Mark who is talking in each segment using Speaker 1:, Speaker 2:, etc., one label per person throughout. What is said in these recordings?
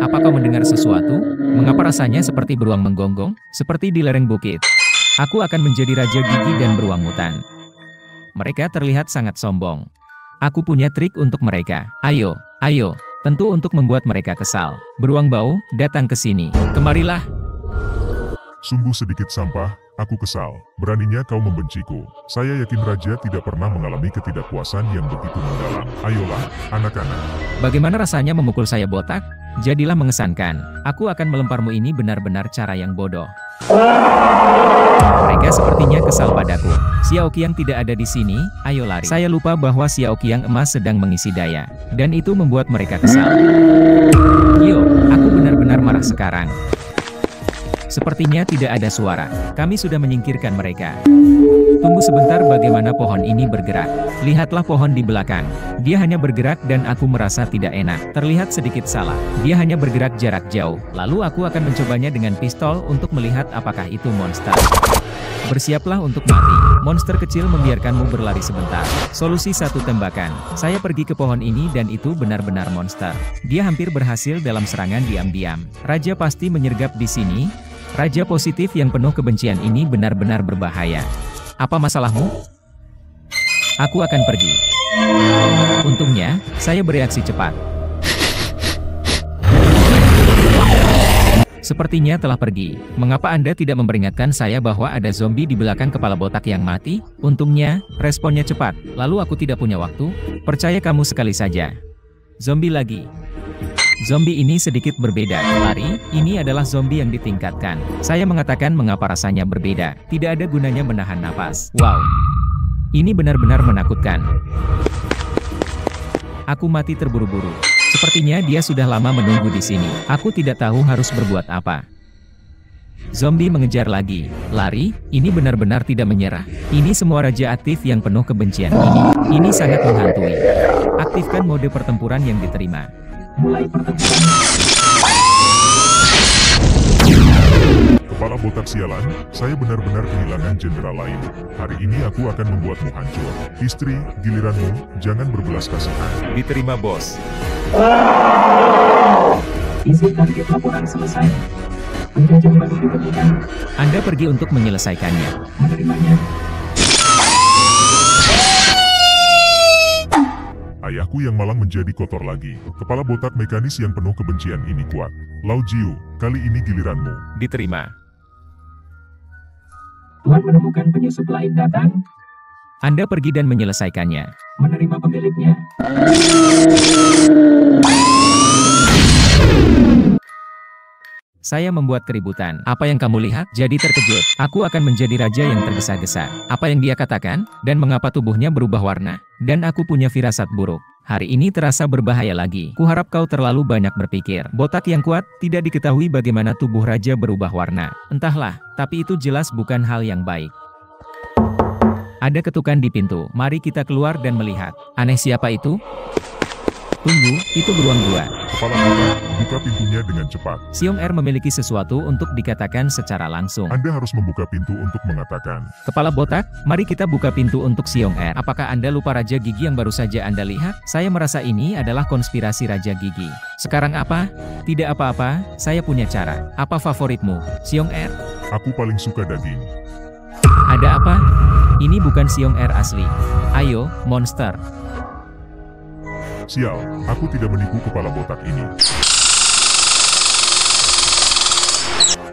Speaker 1: Apa kau mendengar sesuatu? Mengapa rasanya seperti beruang menggonggong? Seperti di lereng bukit. Aku akan menjadi Raja Gigi dan beruang hutan. Mereka terlihat sangat sombong. Aku punya trik untuk mereka. Ayo, ayo. Tentu untuk membuat mereka kesal. Beruang bau, datang ke sini. Kemarilah.
Speaker 2: Sungguh sedikit sampah, aku kesal. Beraninya kau membenciku. Saya yakin Raja tidak pernah mengalami ketidakpuasan yang begitu mendalam. Ayolah, anak-anak.
Speaker 1: Bagaimana rasanya memukul saya botak? Jadilah mengesankan. Aku akan melemparmu, ini benar-benar cara yang bodoh. Mereka sepertinya kesal padaku. Xiao Qiang tidak ada di sini, ayo lari. Saya lupa bahwa Xiao Qiang emas sedang mengisi daya. Dan itu membuat mereka kesal. Yo, aku benar-benar marah sekarang. Sepertinya tidak ada suara. Kami sudah menyingkirkan mereka. Tunggu sebentar, bagaimana pohon ini bergerak? Lihatlah pohon di belakang. Dia hanya bergerak dan aku merasa tidak enak. Terlihat sedikit salah. Dia hanya bergerak jarak jauh. Lalu aku akan mencobanya dengan pistol untuk melihat apakah itu monster. Bersiaplah untuk mati. Monster kecil membiarkanmu berlari sebentar. Solusi satu tembakan. Saya pergi ke pohon ini dan itu benar-benar monster. Dia hampir berhasil dalam serangan diam-diam. Raja pasti menyergap di sini. Raja positif yang penuh kebencian ini benar-benar berbahaya. Apa masalahmu? Aku akan pergi. Untungnya, saya bereaksi cepat. Sepertinya telah pergi. Mengapa Anda tidak memperingatkan saya bahwa ada zombie di belakang kepala botak yang mati? Untungnya, responnya cepat. Lalu aku tidak punya waktu. Percaya kamu sekali saja. Zombie lagi. Zombie ini sedikit berbeda. Lari, ini adalah zombie yang ditingkatkan. Saya mengatakan mengapa rasanya berbeda. Tidak ada gunanya menahan napas. Wow. Ini benar-benar menakutkan. Aku mati terburu-buru. Sepertinya dia sudah lama menunggu di sini. Aku tidak tahu harus berbuat apa. Zombie mengejar lagi. Lari, ini benar-benar tidak menyerah. Ini semua raja aktif yang penuh kebencian ini. Ini sangat menghantui. Aktifkan mode pertempuran yang diterima. Mulai pertempuran.
Speaker 2: Kepala botak sialan, saya benar-benar kehilangan jenderal lain. Hari ini aku akan membuatmu hancur. Istri, giliranmu, jangan berbelas kasihan.
Speaker 3: Diterima, bos.
Speaker 4: Isi target laporan selesai. Penjajah baru ditemukan.
Speaker 1: Anda pergi untuk menyelesaikannya.
Speaker 4: Menerimanya.
Speaker 2: Ayahku yang malang menjadi kotor lagi. Kepala botak mekanis yang penuh kebencian ini kuat. Lao Jiu, kali ini giliranmu.
Speaker 3: Diterima.
Speaker 4: Tuan menemukan penyusup lain datang.
Speaker 1: Anda pergi dan menyelesaikannya.
Speaker 4: Menerima pemiliknya.
Speaker 1: Saya membuat keributan. Apa yang kamu lihat? Jadi terkejut. Aku akan menjadi raja yang tergesa-gesa. Apa yang dia katakan? Dan mengapa tubuhnya berubah warna? Dan aku punya firasat buruk. Hari ini terasa berbahaya lagi. Kuharap kau terlalu banyak berpikir. Botak yang kuat, tidak diketahui bagaimana tubuh raja berubah warna. Entahlah, tapi itu jelas bukan hal yang baik. Ada ketukan di pintu. Mari kita keluar dan melihat. Aneh, siapa itu? Tunggu, itu beruang gua.
Speaker 2: Kepala botak, buka pintunya dengan cepat.
Speaker 1: Xiong Er memiliki sesuatu untuk dikatakan secara langsung.
Speaker 2: Anda harus membuka pintu untuk mengatakan.
Speaker 1: Kepala botak, mari kita buka pintu untuk Xiong Er. Apakah Anda lupa Raja Gigi yang baru saja Anda lihat? Saya merasa ini adalah konspirasi Raja Gigi. Sekarang apa? Tidak apa-apa, saya punya cara. Apa favoritmu, Xiong Er?
Speaker 2: Aku paling suka daging.
Speaker 1: Ada apa? Ini bukan Xiong Er asli. Ayo, monster.
Speaker 2: Sial, aku tidak menipu kepala botak ini.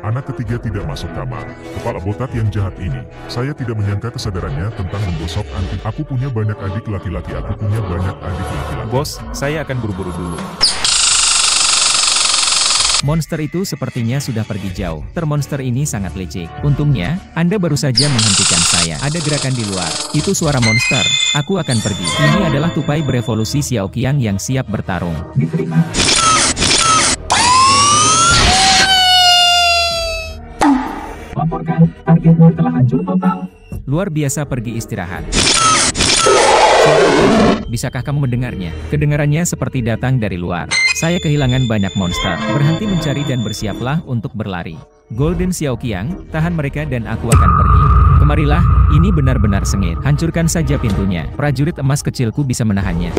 Speaker 2: Anak ketiga tidak masuk kamar. Kepala botak yang jahat ini. Saya tidak menyangka kesadarannya tentang menggosok anti. Aku punya banyak adik laki-laki. Aku punya banyak adik laki-laki.
Speaker 3: Bos, saya akan buru-buru dulu.
Speaker 1: Monster itu sepertinya sudah pergi jauh. Monster ini sangat licik. Untungnya, Anda baru saja menghentikan saya. Ada gerakan di luar. Itu suara monster. Aku akan pergi. Ini adalah tupai berevolusi Xiao Qiang yang siap bertarung.
Speaker 4: Diterima. Laporkan, targetmu telah hancur total.
Speaker 1: Luar biasa, pergi istirahat. Bisakah kamu mendengarnya? Kedengarannya seperti datang dari luar. Saya kehilangan banyak monster. Berhenti mencari dan bersiaplah untuk berlari. Golden Xiao Qiang, tahan mereka dan aku akan pergi. Kemarilah, ini benar-benar sengit. Hancurkan saja pintunya. Prajurit emas kecilku bisa menahannya.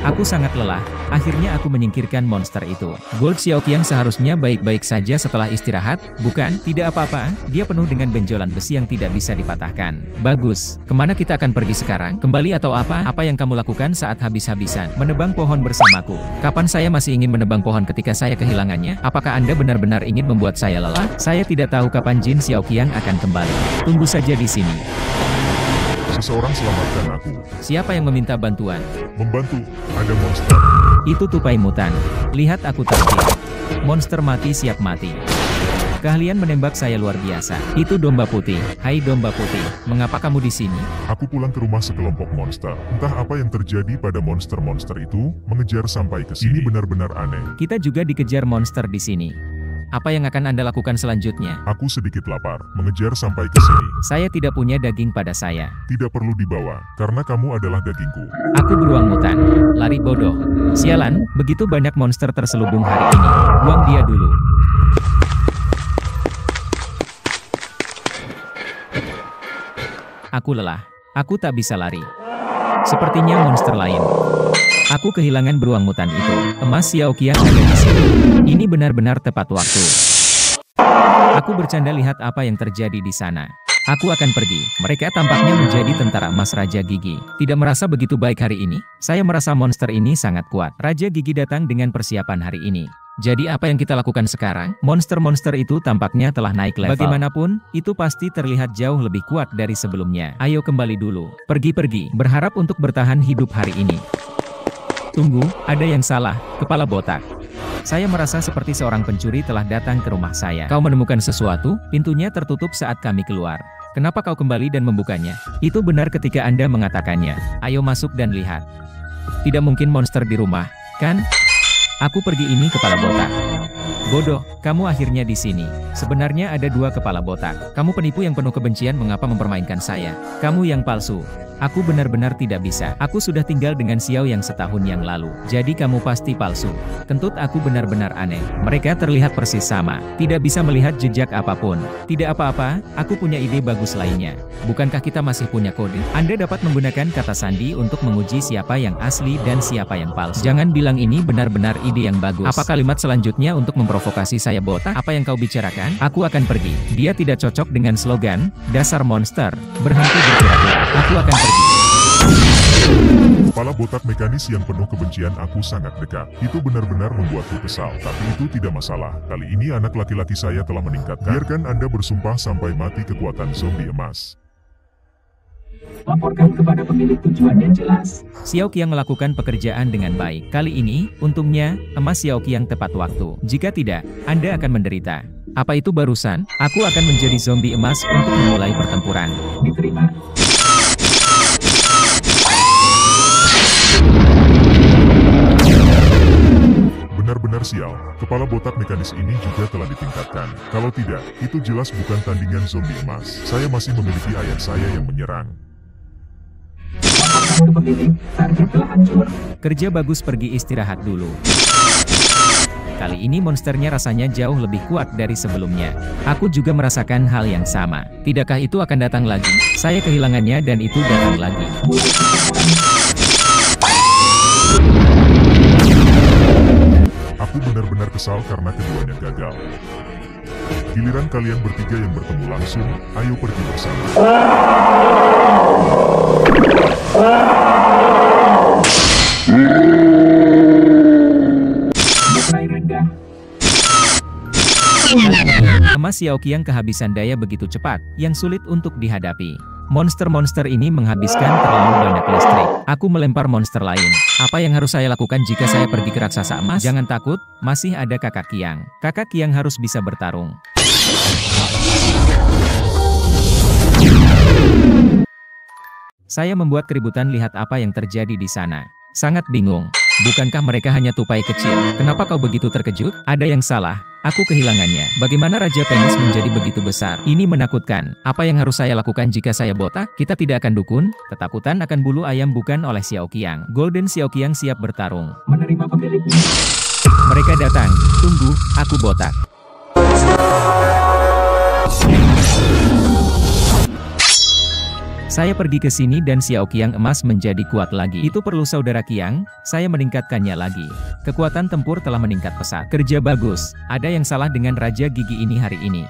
Speaker 1: Aku sangat lelah, akhirnya aku menyingkirkan monster itu. Gold Xiaoqiang seharusnya baik-baik saja setelah istirahat, bukan? Tidak apa-apa, dia penuh dengan benjolan besi yang tidak bisa dipatahkan. Bagus, kemana kita akan pergi sekarang? Kembali atau apa? Apa yang kamu lakukan saat habis-habisan menebang pohon bersamaku? Kapan saya masih ingin menebang pohon ketika saya kehilangannya? Apakah Anda benar-benar ingin membuat saya lelah? Saya tidak tahu kapan Jin Xiaoqiang akan kembali. Tunggu saja di sini.
Speaker 2: Seseorang selamatkan aku.
Speaker 1: Siapa yang meminta bantuan?
Speaker 2: Membantu, ada monster.
Speaker 1: Itu tupai mutan. Lihat aku terjun. Monster mati siap mati. Keahlian menembak saya luar biasa. Itu domba putih. Hai domba putih, mengapa kamu di sini?
Speaker 2: Aku pulang ke rumah sekelompok monster. Entah apa yang terjadi pada monster-monster itu, mengejar sampai ke sini. Ini benar-benar aneh.
Speaker 1: Kita juga dikejar monster di sini. Apa yang akan Anda lakukan selanjutnya?
Speaker 2: Aku sedikit lapar, mengejar sampai ke sini.
Speaker 1: Saya tidak punya daging pada saya.
Speaker 2: Tidak perlu dibawa, karena kamu adalah dagingku.
Speaker 1: Aku beruang mutan. Lari bodoh. Sialan, begitu banyak monster terselubung hari ini. Buang dia dulu. Aku lelah. Aku tak bisa lari. Sepertinya monster lain. Aku kehilangan beruang mutan itu. Emas Xiaoqiang ada di sini. Ini benar-benar tepat waktu. Aku bercanda lihat apa yang terjadi di sana. Aku akan pergi. Mereka tampaknya menjadi tentara emas Raja Gigi. Tidak merasa begitu baik hari ini. Saya merasa monster ini sangat kuat. Raja Gigi datang dengan persiapan hari ini. Jadi apa yang kita lakukan sekarang? Monster-monster itu tampaknya telah naik level. Bagaimanapun, itu pasti terlihat jauh lebih kuat dari sebelumnya. Ayo kembali dulu. Pergi-pergi. Berharap untuk bertahan hidup hari ini. Tunggu, ada yang salah, kepala botak. Saya merasa seperti seorang pencuri telah datang ke rumah saya. Kau menemukan sesuatu? Pintunya tertutup saat kami keluar. Kenapa kau kembali dan membukanya? Itu benar ketika Anda mengatakannya. Ayo masuk dan lihat. Tidak mungkin monster di rumah, kan? Aku pergi ini kepala botak. Bodoh, kamu akhirnya di sini. Sebenarnya ada dua kepala botak. Kamu penipu yang penuh kebencian, mengapa mempermainkan saya? Kamu yang palsu. Aku benar-benar tidak bisa. Aku sudah tinggal dengan Xiao yang setahun yang lalu. Jadi kamu pasti palsu. Kentut aku benar-benar aneh. Mereka terlihat persis sama. Tidak bisa melihat jejak apapun. Tidak apa-apa, aku punya ide bagus lainnya. Bukankah kita masih punya kode? Anda dapat menggunakan kata sandi untuk menguji siapa yang asli dan siapa yang palsu. Jangan bilang ini benar-benar ide yang bagus. Apa kalimat selanjutnya untuk memprovokasi saya botak? Apa yang kau bicarakan? Aku akan pergi. Dia tidak cocok dengan slogan, dasar monster, berhenti berkira-kira. Aku akan pergi.
Speaker 2: Kepala botak mekanis yang penuh kebencian aku sangat dekat. Itu benar-benar membuatku kesal. Tapi itu tidak masalah. Kali ini anak laki-laki saya telah meningkatkan. Biarkan Anda bersumpah sampai mati kekuatan zombie emas.
Speaker 4: Laporkan kepada pemilik tujuan yang jelas.
Speaker 1: Xiaoqiang melakukan pekerjaan dengan baik. Kali ini, untungnya, emas Xiaoqiang tepat waktu. Jika tidak, Anda akan menderita. Apa itu barusan? Aku akan menjadi zombie emas untuk memulai pertempuran.
Speaker 4: Diterima.
Speaker 2: Benar-benar sial, kepala botak mekanis ini juga telah ditingkatkan. Kalau tidak, itu jelas bukan tandingan zombie emas. Saya masih memiliki ayah saya yang menyerang.
Speaker 4: Laporkan ke pemilik, target telah hancur.
Speaker 1: Kerja bagus, pergi istirahat dulu. Kali ini monsternya rasanya jauh lebih kuat dari sebelumnya. Aku juga merasakan hal yang sama. Tidakkah itu akan datang lagi? Saya kehilangannya dan itu datang lagi.
Speaker 4: Mulai pertempuran.
Speaker 2: Aku benar-benar kesal karena keduanya gagal. Giliran kalian bertiga yang bertemu langsung, ayo pergi bersama.
Speaker 4: Mulai rendah.
Speaker 1: Emas Xiaoqiang kehabisan daya begitu cepat, yang sulit untuk dihadapi. Monster-monster ini menghabiskan terlalu banyak listrik. Aku melempar monster lain. Apa yang harus saya lakukan jika saya pergi ke raksasa emas? Jangan takut, masih ada kakak Qiang. Kakak Qiang harus bisa bertarung. Saya membuat keributan, lihat apa yang terjadi di sana. Sangat bingung. Bukankah mereka hanya tupai kecil? Kenapa kau begitu terkejut? Ada yang salah. Aku kehilangannya. Bagaimana Raja Penis menjadi begitu besar? Ini menakutkan. Apa yang harus saya lakukan jika saya botak? Kita tidak akan dukun. Ketakutan akan bulu ayam bukan oleh Xiaoqiang. Golden Xiaoqiang siap bertarung.
Speaker 4: Menerima pemiliknya.
Speaker 1: Mereka datang. Tunggu, aku botak. Saya pergi ke sini dan Xiao Qiang emas menjadi kuat lagi. Itu perlu saudara Qiang, saya meningkatkannya lagi. Kekuatan tempur telah meningkat pesat. Kerja bagus, ada yang salah dengan Raja Gigi ini hari ini.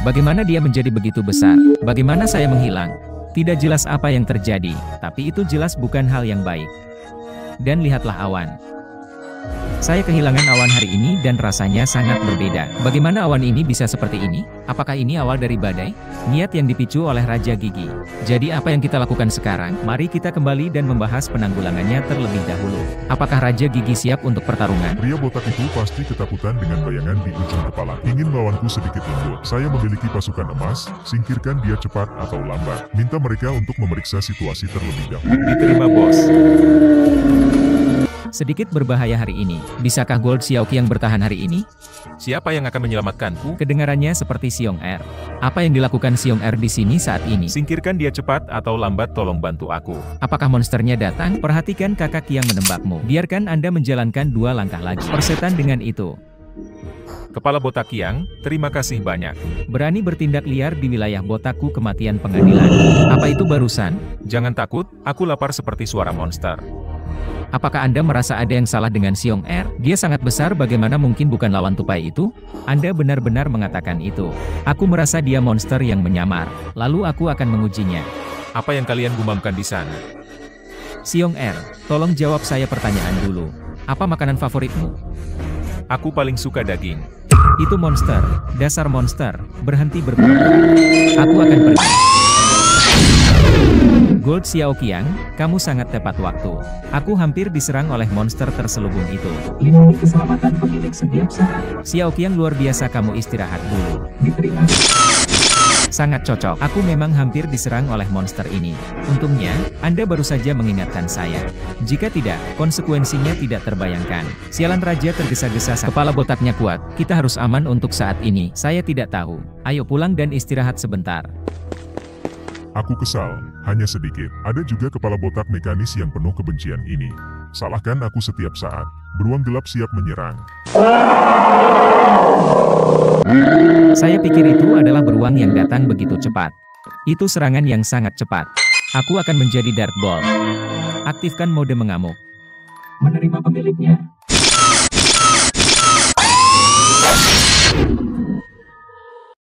Speaker 1: Bagaimana dia menjadi begitu besar? Bagaimana saya menghilang? Tidak jelas apa yang terjadi, tapi itu jelas bukan hal yang baik. Dan lihatlah awan. Saya kehilangan awan hari ini dan rasanya sangat berbeda. Bagaimana awan ini bisa seperti ini? Apakah ini awal dari badai? Niat yang dipicu oleh Raja Gigi. Jadi apa yang kita lakukan sekarang? Mari kita kembali dan membahas penanggulangannya terlebih dahulu. Apakah Raja Gigi siap untuk pertarungan?
Speaker 2: Pria botak itu pasti ketakutan dengan bayangan di ujung kepala. Ingin melawanku sedikit lembut. Saya memiliki pasukan emas, singkirkan dia cepat atau lambat. Minta mereka untuk memeriksa situasi terlebih dahulu.
Speaker 3: Diterima, bos.
Speaker 1: Sedikit berbahaya hari ini. Bisakah Gold Xiao Qiang bertahan hari ini?
Speaker 3: Siapa yang akan menyelamatkanku?
Speaker 1: Kedengarannya seperti Xiong Er. Apa yang dilakukan Xiong Er di sini saat ini?
Speaker 3: Singkirkan dia cepat atau lambat, tolong bantu aku.
Speaker 1: Apakah monsternya datang? Perhatikan kakak yang menembakmu. Biarkan Anda menjalankan 2 langkah lagi. Persetan dengan itu.
Speaker 3: Kepala botak Qiang, terima kasih banyak.
Speaker 1: Berani bertindak liar di wilayah botakku kematian pengadilan. Apa itu barusan?
Speaker 3: Jangan takut, aku lapar seperti suara monster.
Speaker 1: Apakah Anda merasa ada yang salah dengan Xiong Er? Dia sangat besar, bagaimana mungkin bukan lawan tupai itu? Anda benar-benar mengatakan itu. Aku merasa dia monster yang menyamar. Lalu aku akan mengujinya.
Speaker 3: Apa yang kalian gumamkan di sana?
Speaker 1: Xiong Er, tolong jawab saya pertanyaan dulu. Apa makanan favoritmu?
Speaker 3: Aku paling suka daging.
Speaker 1: Itu monster. Dasar monster. Berhenti berpura-pura. Aku akan pergi. Gold Xiao Qiang, kamu sangat tepat waktu. Aku hampir diserang oleh monster terselubung itu.
Speaker 4: Lindungi keselamatan pemilik setiap saat.
Speaker 1: Xiao Qiang luar biasa, kamu istirahat dulu.
Speaker 4: Diterima.
Speaker 1: Sangat cocok. Aku memang hampir diserang oleh monster ini. Untungnya, Anda baru saja mengingatkan saya. Jika tidak, konsekuensinya tidak terbayangkan. Sialan Raja tergesa-gesa, kepala botaknya kuat. Kita harus aman untuk saat ini. Saya tidak tahu. Ayo pulang dan istirahat sebentar.
Speaker 2: Aku kesal, hanya sedikit. Ada juga kepala botak mekanis yang penuh kebencian ini. Salahkan aku setiap saat. Beruang gelap siap menyerang.
Speaker 1: Saya pikir itu adalah beruang yang datang begitu cepat. Itu serangan yang sangat cepat. Aku akan menjadi Dark Ball. Aktifkan mode mengamuk.
Speaker 4: Menerima pemiliknya.